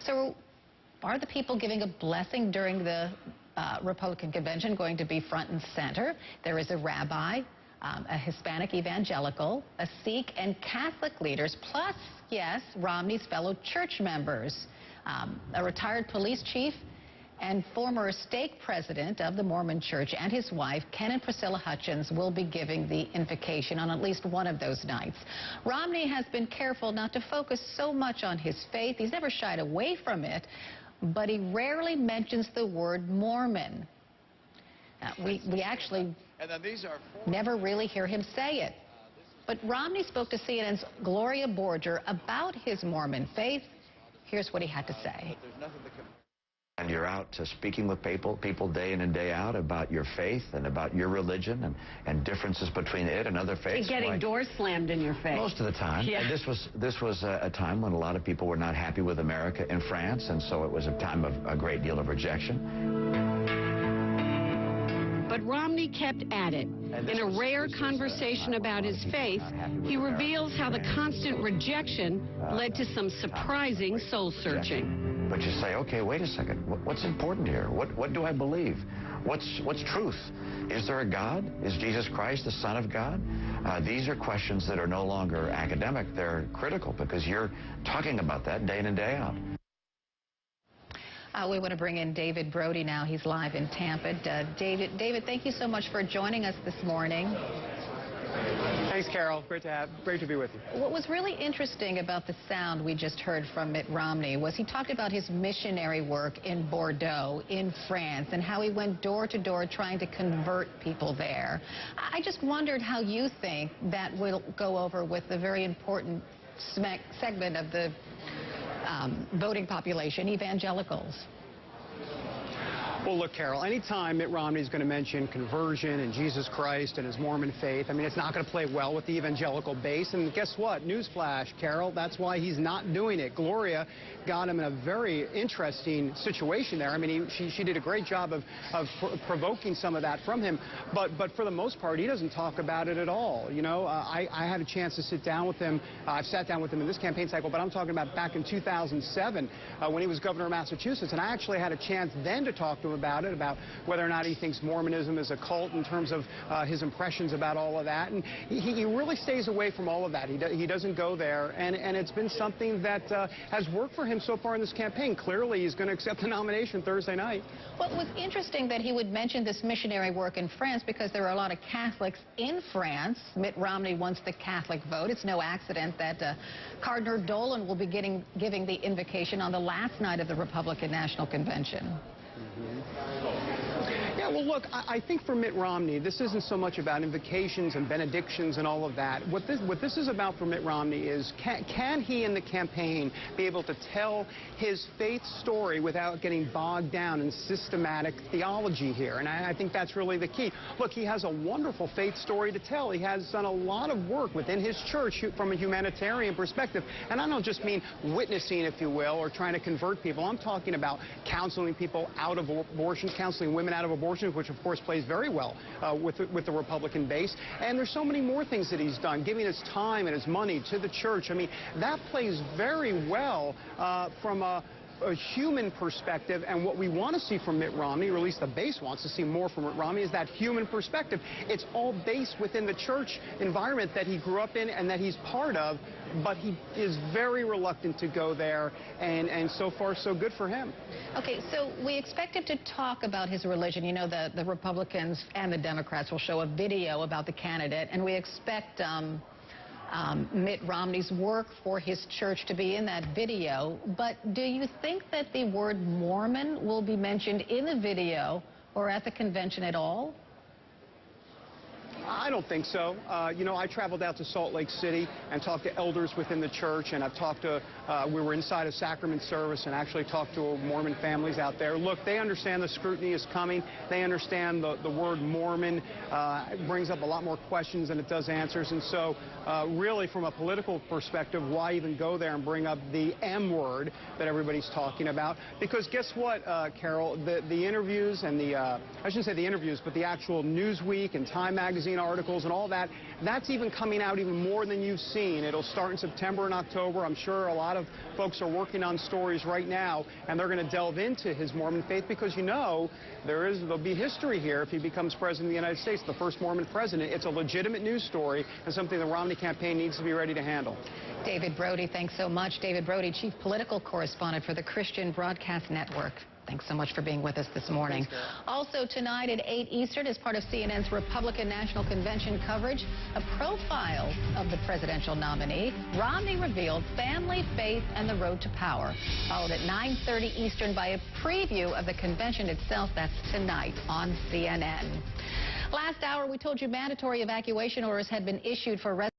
So are the people giving a blessing during the Republican convention going to be front and center? There is a rabbi, a Hispanic evangelical, a Sikh, and Catholic leaders, plus, yes, Romney's fellow church members, a retired police chief, and former stake president of the Mormon Church and his wife, Ken and Priscilla Hutchins, will be giving the invocation on at least one of those nights. Romney has been careful not to focus so much on his faith. He's never shied away from it, but he rarely mentions the word Mormon. We actually never really hear him say it. But Romney spoke to CNN's Gloria Borger about his Mormon faith. Here's what he had to say. And you're out speaking with people day in and day out about your faith and about your religion and differences between it and other faiths. You're getting doors slammed in your face. Most of the time. Yeah. And this was a time when a lot of people were not happy with America in France, and so it was a time of a great deal of rejection. But Romney kept at it. In a rare conversation about his faith, he reveals how the constant rejection led to some surprising soul-searching. But you say, okay, wait a second. What's important here? What do I believe? What's truth? Is there a God? Is Jesus Christ the Son of God? These are questions that are no longer academic. They're critical because you're talking about that day in and day out. We want to bring in David Brody now. He's live in Tampa. David, thank you so much for joining us this morning. Thanks, Carol. Great to be with you. What was really interesting about the sound we just heard from Mitt Romney was he talked about his missionary work in Bordeaux, in France, and how he went door to door trying to convert people there. I just wondered how you think that will go over with the very important segment of the voting population, evangelicals. Well, look, Carol, anytime Mitt Romney is going to mention conversion and Jesus Christ and his Mormon faith, I mean, it's not going to play well with the evangelical base. And guess what? Newsflash, Carol, that's why he's not doing it. Gloria got him in a very interesting situation there. I mean, she did a great job of provoking some of that from him. But for the most part, he doesn't talk about it at all. You know, I had a chance to sit down with him. I've sat down with him in this campaign cycle, but I'm talking about back in 2007 when he was governor of Massachusetts. And I actually had a chance then to talk to him about it, about whether or not he thinks Mormonism is a cult in terms of his impressions about all of that. And he really stays away from all of that. He doesn't go there. And it's been something that has worked for him so far in this campaign. Clearly, he's going to accept the nomination Thursday night. Well, it was interesting that he would mention this missionary work in France because there are a lot of Catholics in France. Mitt Romney wants the Catholic vote. It's no accident that Cardinal Dolan will be giving the invocation on the last night of the Republican National Convention. Yeah, well, look, I think for Mitt Romney, this isn't so much about invocations and benedictions and all of that. What this is about for Mitt Romney is can he in the campaign be able to tell his faith story without getting bogged down in systematic theology here? And I think that's really the key. Look, he has a wonderful faith story to tell. He has done a lot of work within his church from a humanitarian perspective. And I don't just mean witnessing, if you will, or trying to convert people. I'm talking about counseling people out of abortion, counseling women out of abortion, which of course plays very well with the Republican base. And there's so many more things that he's done, giving his time and his money to the church. I mean, that plays very well from a human perspective, and what we want to see from Mitt Romney, or at least the base wants to see more from Mitt Romney, is that human perspective. It's all based within the church environment that he grew up in and that he's part of, but he is very reluctant to go there, and so far so good for him. Okay, so we expect him to talk about his religion. You know, the Republicans and the Democrats will show a video about the candidate, and we expect Mitt Romney's work for his church to be in that video. But do you think that the word Mormon will be mentioned in the video or at the convention at all? I don't think so. You know, I traveled out to Salt Lake City and talked to elders within the church, and I've talked to, we were inside a sacrament service and actually talked to Mormon families out there. Look, they understand the scrutiny is coming. They understand the word Mormon brings up a lot more questions than it does answers. And so really from a political perspective, why even go there and bring up the M word that everybody's talking about? Because guess what, Carol, the interviews and I shouldn't say the interviews, but the actual Newsweek and Time Magazine magazine articles and all that. That's even coming out even more than you've seen. It'll start in September and October. I'm sure a lot of folks are working on stories right now, and they're going to delve into his Mormon faith because, you know, there'll be history here if he becomes president of the United States, the first Mormon president. It's a legitimate news story and something the Romney campaign needs to be ready to handle. David Brody, thanks so much. David Brody, chief political correspondent for the Christian Broadcast Network. Thanks so much for being with us this morning. Thanks, also tonight at 8 Eastern, as part of CNN's Republican National Convention coverage, a profile of the presidential nominee. Romney revealed family, faith, and the road to power. Followed at 9:30 Eastern by a preview of the convention itself. That's tonight on CNN. Last hour, we told you mandatory evacuation orders had been issued for residents